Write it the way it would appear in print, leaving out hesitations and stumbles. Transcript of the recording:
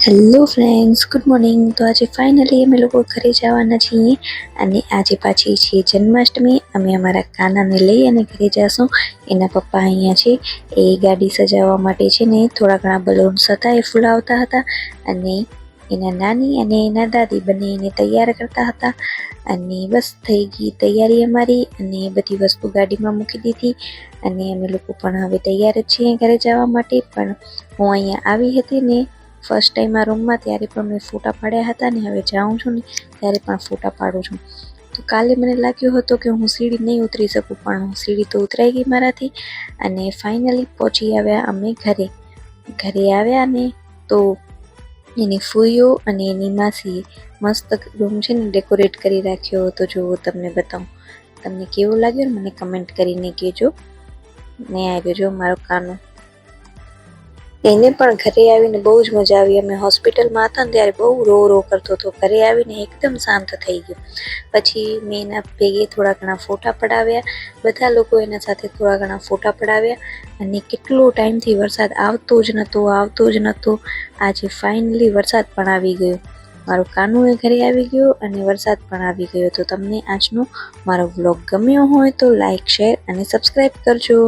Hello friends, good morning. તો આજે finally અમે લોકો ઘરે જવાના છીએ અને આજે પાછી છે જન્માષ્ટમી. અમે અમારા કાનાને લઈ અને ઘરે જઈશું. એના પપ્પા અહીંયા છે. એ ગાડી સજાવવા માટે છે ને થોડા ઘણા બલૂન્સ હતા એ ફૂલાવતા હતા અને એના નાની અને એના દાદી બંને એને તૈયાર કરતા હતા. અને બસ થઈ ગઈ તૈયારી અમારી અને બધી વસ્તુ ગાડીમાં મૂકી દીધી અને અમે લોકો પણ હવે તૈયાર જ છીએ ઘરે જવા માટે. પણ હું અહીંયા આવી હતી ને ફર્સ્ટ ટાઈમ આ રૂમમાં, ત્યારે પણ મેં ફોટા પાડ્યા હતા ને હવે જાઉં છું ને ત્યારે પણ ફોટા પાડું છું. તો કાલે મને લાગ્યો હતો કે હું સીડી નહીં ઉતરી શકું, પણ હું સીડી તો ઉતરાઈ ગઈ મારાથી અને ફાઇનલી પહોંચી આવ્યા અમે ઘરે. ઘરે આવ્યા ને તો એની ફૂઈઓ અને એની માસીએ મસ્ત રૂમ છે ને ડેકોરેટ કરી રાખ્યો હતો. જો તમને બતાવું, તમને કેવું લાગ્યું ને મને કમેન્ટ કરીને કહેજો. ને આવ્યો જો મારો કાનો, એને પણ ઘરે આવીને બહુ જ મજા આવી. અમે હોસ્પિટલમાં હતા ને ત્યારે બહુ રો કરતો હતો. ઘરે આવીને એકદમ શાંત થઈ ગયો. પછી મેં એના ભેગે થોડા ઘણા ફોટા પડાવ્યા, બધા લોકો એના સાથે થોડા ઘણા ફોટા પડાવ્યા. અને કેટલો ટાઈમથી વરસાદ આવતો જ નહોતો. આજે ફાઇનલી વરસાદ પણ આવી ગયો. મારો કાનું એ ઘરે આવી ગયો અને વરસાદ પણ આવી ગયો. તો તમને આજનો મારો વ્લોગ ગમ્યો હોય તો લાઈક, શેર અને સબસ્ક્રાઈબ કરજો.